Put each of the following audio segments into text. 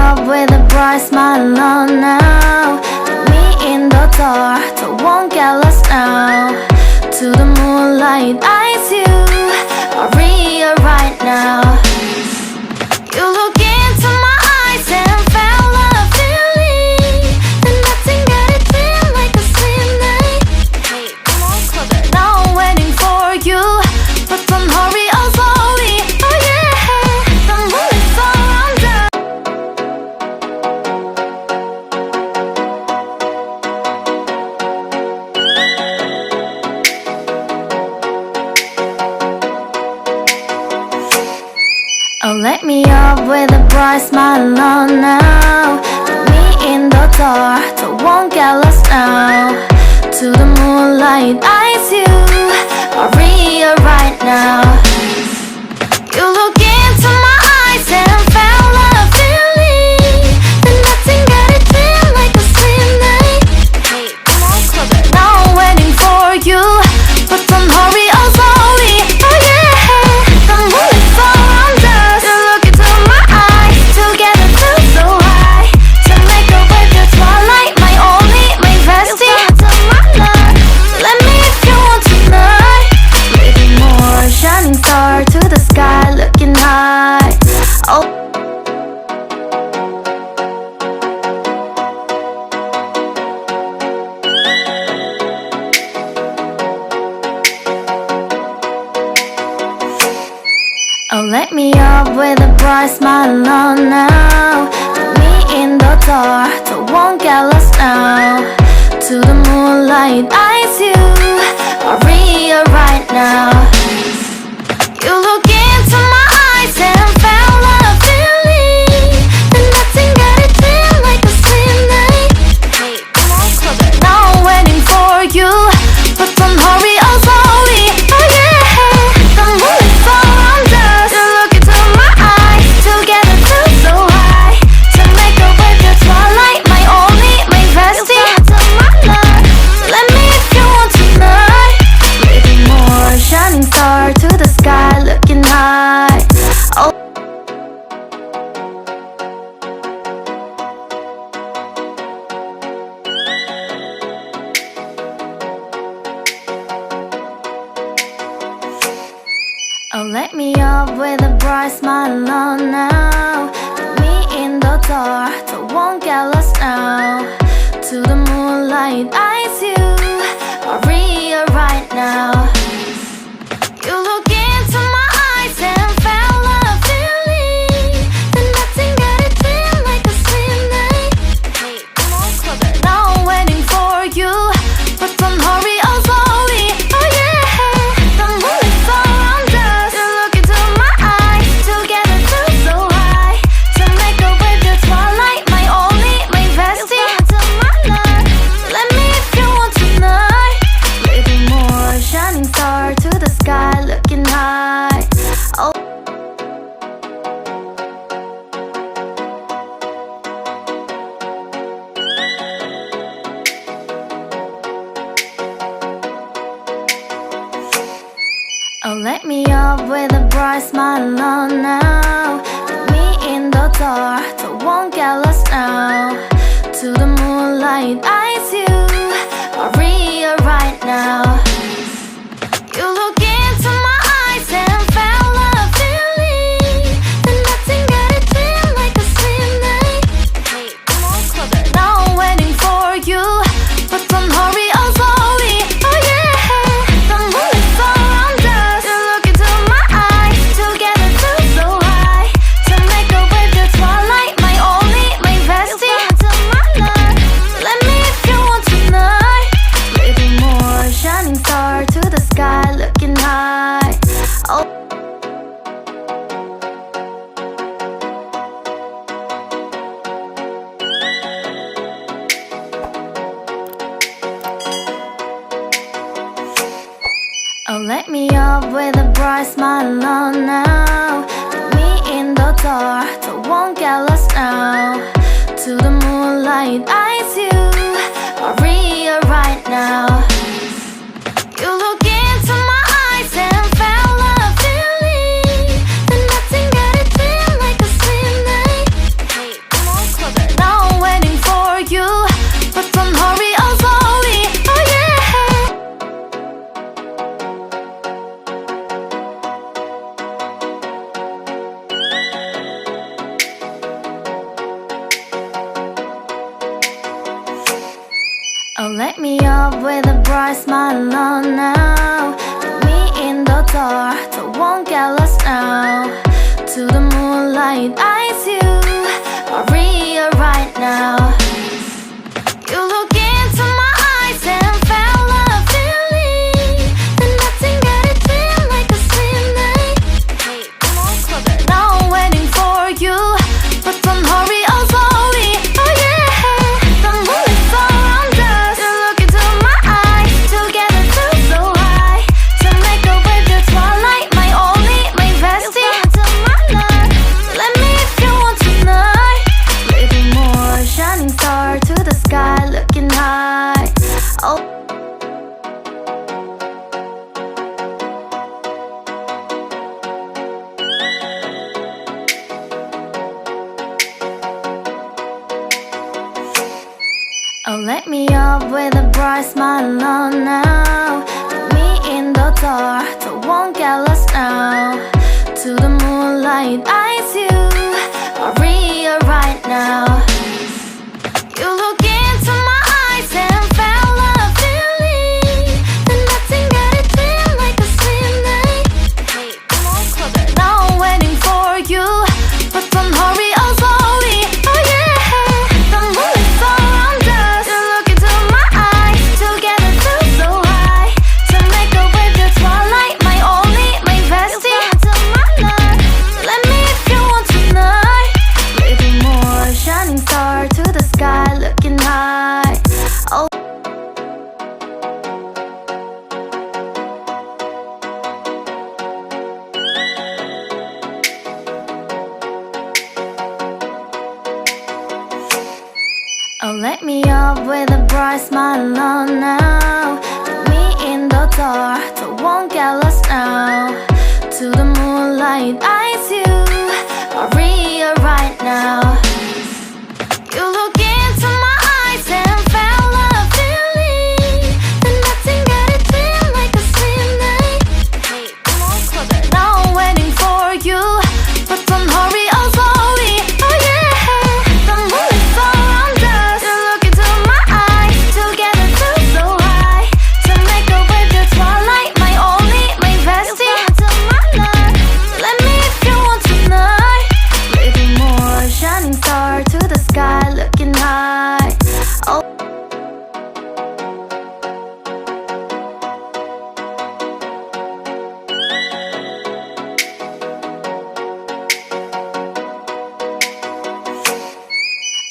up with a bright smile on now. Me in the dark, don't won't get lost now. To the moonlight, eyes you are real right now. You look into my eyes and felt a feeling that nothing got it feel like a slim night. Hey, come on, closer. Now I'm waiting for you, but don't hurry, oh slowly. Oh yeah, the moon is around us. Oh, let me up with a bright smile on now. Me in the dark, don't won't get lost now. To the moonlight, eyes you are real right now. You look into my eyes and felt a feeling that nothing got it feel like a slim night. Hey, come on, closer. Now I'm waiting for you, but don't hurry, oh slowly. Oh yeah, the moon is around us. You look into my eyes, together feel so high. To make a way to twilight, my only, my bestie. To my love, let me if you want tonight. Little more shining star to the sky, looking high. Oh. Oh, let me up with a bright smile on now. Me in the dark, don't won't get lost now. To the moonlight, eyes you are real right now. You look into my eyes and felt a feeling that nothing got it feel like a slim night. Hey, come on, closer. Now I'm waiting for you, but don't hurry, oh slowly. Oh yeah, the moon is around us. You look into my eyes, together feel so high. To make a way to twilight, my only, my bestie. To my love, let me if you want tonight. Little more shining star to the sky, looking high. Oh. Oh, let me up with a bright smile on now. Me in the dark, don't won't get lost now. To the moonlight, eyes you are real right now. You look into my eyes and felt a feeling that nothing got it feel like a slim night. Hey, come on, closer. Now I'm waiting for you, but don't hurry, oh slowly. Oh yeah, the moon is around us. You look into my eyes, together feel so high. To make a way to twilight, my only, my bestie. To my love, let me if you want tonight. Little more shining star to the sky, looking high. Oh. Oh, let me up with a bright smile on now. Me in the dark, don't won't get lost now. To the moonlight, eyes you are real right now. You look into my eyes and felt a feeling that nothing got it feel like a slim night. Hey, come on, closer. Now I'm waiting for you, but don't hurry, oh slowly. Oh yeah, the moon is around us. You look into my eyes, together feel so high. To make a way to twilight, my only, my bestie. To my love, let me if you want tonight. Little more shining star to the sky, looking high. Oh. Oh, let me up with a bright smile on now. Me in the dark, don't won't get lost now. To the moonlight, eyes you are real right now. You look into my eyes and felt a feeling that nothing got it feel like a slim night. Hey, come on, let me up with a bright smile on now. Put me in the dark, so won't get lost now. To the moonlight, eyes you are real right now. You look into my eyes and felt a feeling that nothing got it feel like a slim night. Hey, come on closer. Now I'm waiting for you, but don't hurry, oh slowly. Oh yeah, the moon is around us. You look into my eyes, together feel so high. To make a wave, the twilight, my only, my bestie. Into my life, let me if you want tonight. Little more shining star to the sky, looking high. Oh. Oh, let me up with a bright smile on now. Put me in the dark, so won't get lost now. To the moonlight, eyes you are real right now. You look into my eyes and felt a feeling that nothing got it feel like a slim night. Hey, come on closer. Now I'm waiting for you, but don't hurry, oh slowly. Oh yeah, the moon is around us. You look into my eyes, together feel so high. To make a wave, the twilight, my only, my bestie. Into my life, let me if you want tonight. Little more shining star to the sky, looking high. Oh. Oh, let me up with a bright smile on now. Put me in the dark, so won't get lost now. To the moonlight, eyes you are real right now. You look into my eyes and felt a feeling that nothing got it feel like a slim night. Hey, come on closer. Now I'm waiting for you, but don't hurry, oh slowly. Oh yeah, the moon is around us. You look into my eyes, together feel so high. To make a wave, the twilight, my only, my bestie. Into my life, let me if you want tonight. Little more shining star to the sky, looking high. Oh.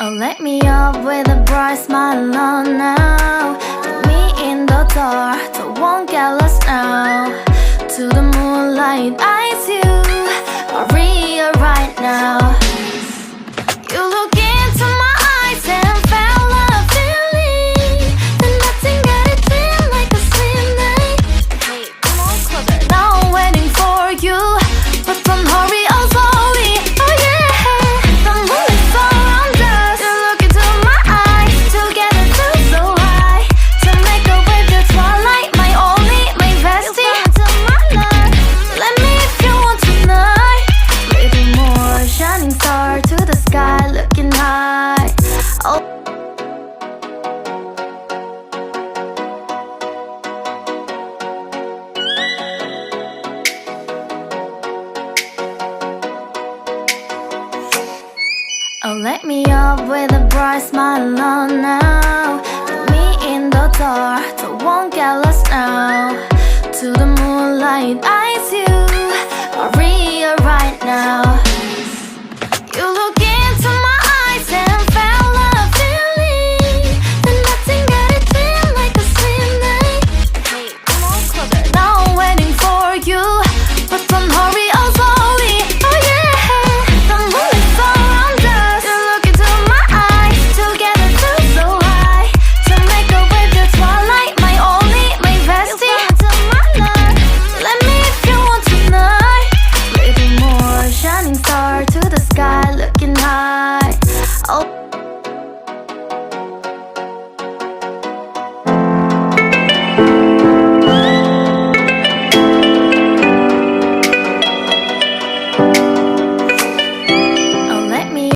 Oh, let me up with a bright smile on now. Put me in the dark, so won't get lost now. To the moonlight, eyes you are real right now. You look into my eyes and felt a feeling that nothing got it feel like a slim night. Hey, come on closer. Now I'm waiting for you, but don't hurry, oh slowly. Oh yeah, the moon is around us. You look into my eyes, together feel so high. To make a wave, the twilight, my only, my bestie. Into my life, let me if you want tonight. Little more shining star to the sky, looking high. Oh. Oh, let me up with a bright smile on now. Put me in the dark, so won't get lost now. To the moonlight, eyes you are real right now. You look